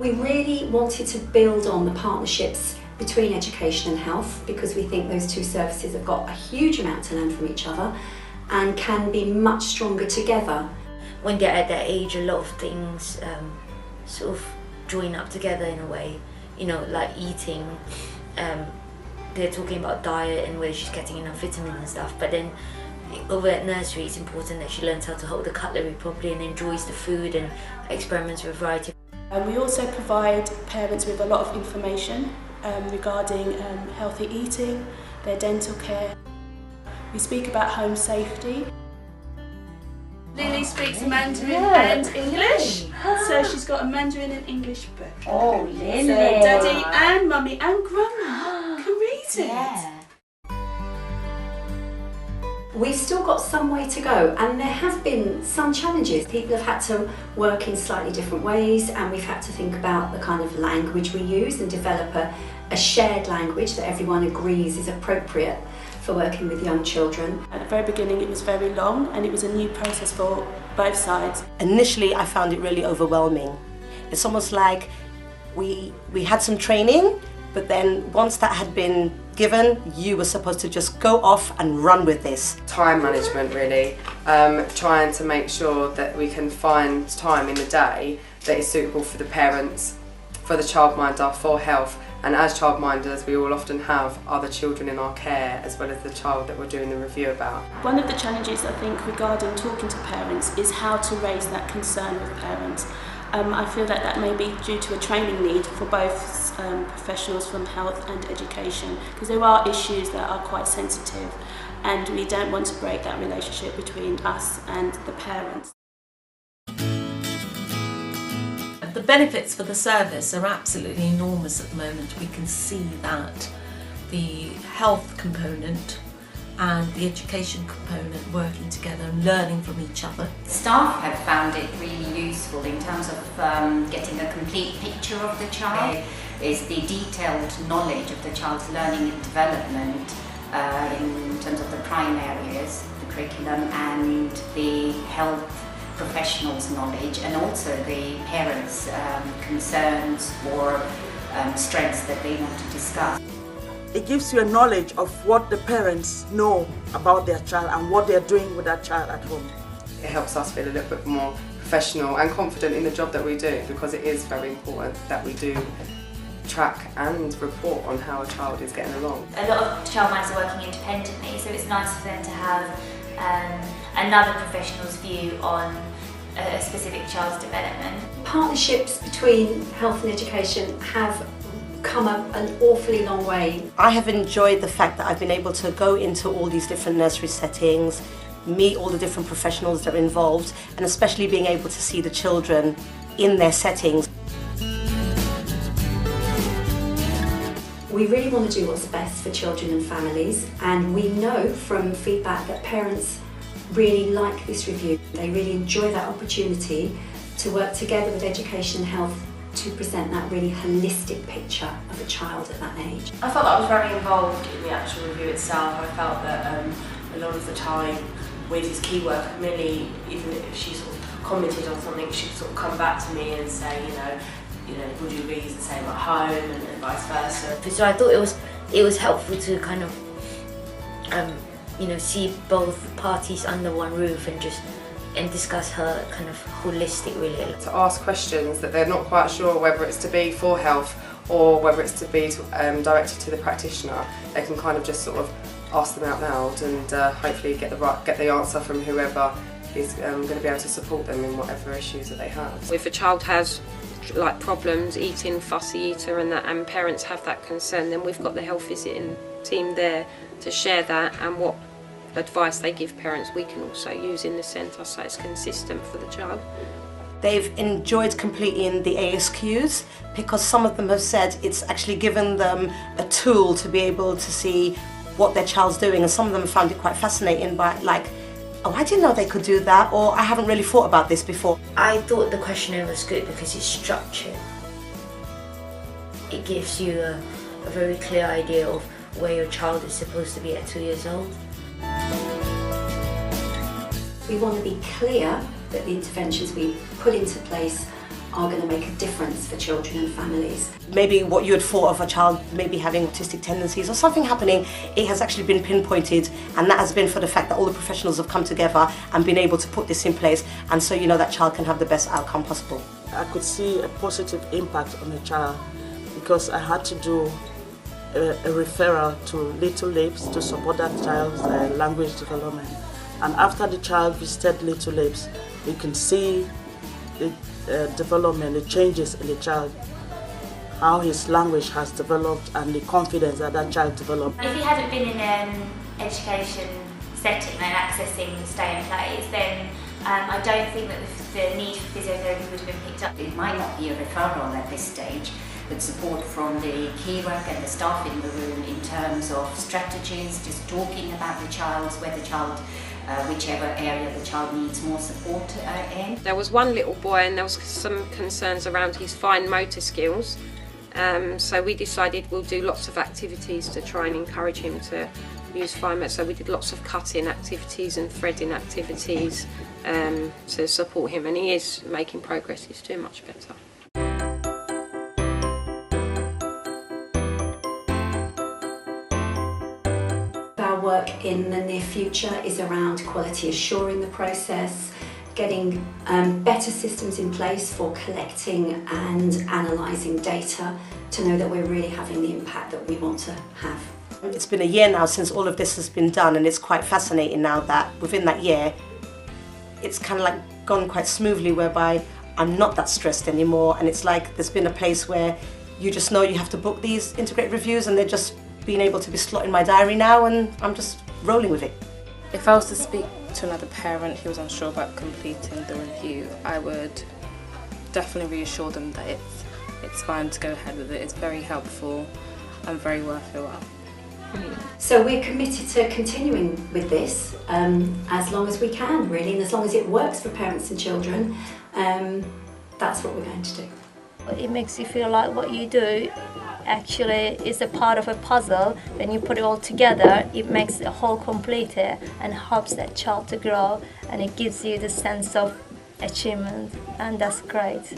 We really wanted to build on the partnerships between education and health because we think those two services have got a huge amount to learn from each other and can be much stronger together. When they're at that age, a lot of things sort of join up together in a way, you know, like eating. They're talking about diet and whether she's getting enough vitamins and stuff, but then over at nursery it's important that she learns how to hold the cutlery properly and enjoys the food and experiments with a variety. And we also provide parents with a lot of information regarding healthy eating, their dental care. We speak about home safety. Lily speaks Mandarin and English, so she's got a Mandarin and English book. Oh, Lily! So Daddy and Mummy and Grandma can read it. Yeah. We've still got some way to go and there have been some challenges. People have had to work in slightly different ways and we've had to think about the kind of language we use and develop a shared language that everyone agrees is appropriate for working with young children. At the very beginning it was very long and it was a new process for both sides. Initially I found it really overwhelming. It's almost like we had some training, but then once that had been given, you were supposed to just go off and run with this. Time management really, trying to make sure that we can find time in the day that is suitable for the parents, for the childminder, for health, and as childminders we all often have other children in our care as well as the child that we're doing the review about. One of the challenges I think regarding talking to parents is how to raise that concern with parents. I feel that that may be due to a training need for both professionals from health and education, because there are issues that are quite sensitive and we don't want to break that relationship between us and the parents. The benefits for the service are absolutely enormous at the moment. We can see that the health component and the education component working together and learning from each other. Staff have found it really useful in terms of getting a complete picture of the child. Is the detailed knowledge of the child's learning and development in terms of the prime areas, the curriculum, and the health professionals' knowledge, and also the parents' concerns or strengths that they want to discuss. It gives you a knowledge of what the parents know about their child and what they're doing with that child at home. It helps us feel a little bit more professional and confident in the job that we do, because it is very important that we do track and report on how a child is getting along. A lot of childminders are working independently, so it's nice for them to have another professional's view on a specific child's development. Partnerships between health and education have come an awfully long way. I have enjoyed the fact that I've been able to go into all these different nursery settings, meet all the different professionals that are involved, and especially being able to see the children in their settings. We really want to do what's best for children and families, and we know from feedback that parents really like this review. They really enjoy that opportunity to work together with education and health to present that really holistic picture of a child at that age. I felt that I was very involved in the actual review itself. I felt that a lot of the time with his key work, Millie, even if she sort of commented on something, she'd sort of come back to me and say, you know, would you agree the same at home, and vice versa. So I thought it was helpful to kind of see both parties under one roof and discuss her kind of holistic really. To ask questions that they're not quite sure whether it's to be for health or whether it's to be directed to the practitioner, they can kind of just sort of ask them out loud and hopefully get the answer from whoever is going to be able to support them in whatever issues that they have. If a child has like problems, eating, fussy eater and that, and parents have that concern, then we've got the health visiting team there to share that, and what advice they give parents we can also use in the centre so it's consistent for the child. They've enjoyed completing the ASQs because some of them have said it's actually given them a tool to be able to see what their child's doing, and some of them found it quite fascinating by like, oh, I didn't know they could do that, or I haven't really thought about this before. I thought the questionnaire was good because it's structured. It gives you a very clear idea of where your child is supposed to be at 2 years old. We want to be clear that the interventions we put into place are going to make a difference for children and families. Maybe what you had thought of a child maybe having autistic tendencies or something happening, it has actually been pinpointed, and that has been for the fact that all the professionals have come together and been able to put this in place, and so that child can have the best outcome possible. I could see a positive impact on the child because I had to do a referral to Little Lips to support that child's language development. And after the child visited Little Lips, you can see the development, the changes in the child, how his language has developed and the confidence that that child developed. If he hadn't been in an education setting and accessing stay and plays, then I don't think that the need for physiotherapy would have been picked up. It might not be a referral at this stage, but support from the key worker and the staff in the room in terms of strategies, just talking about the child, where the child, whichever area the child needs more support in. There was one little boy and there was some concerns around his fine motor skills, so we decided we'll do lots of activities to try and encourage him to use fine motor. So we did lots of cutting activities and threading activities to support him, and he is making progress, he's doing much better. Our work in the near future is around quality assuring the process, getting better systems in place for collecting and analysing data to know that we're really having the impact that we want to have. It's been a year now since all of this has been done, and it's quite fascinating now that within that year it's kind of like gone quite smoothly, whereby I'm not that stressed anymore, and it's like there's been a place where you just know you have to book these integrated reviews, and they're just being able to be slotted in my diary now, and I'm just rolling with it. If I was to speak to another parent who was unsure about completing the review, I would definitely reassure them that it's fine to go ahead with it. It's very helpful and very worthwhile. So we're committed to continuing with this as long as we can, really, and as long as it works for parents and children, that's what we're going to do. It makes you feel like what you do actually is a part of a puzzle. When you put it all together, it makes the whole completer and helps that child to grow, and it gives you the sense of achievement, and that's great.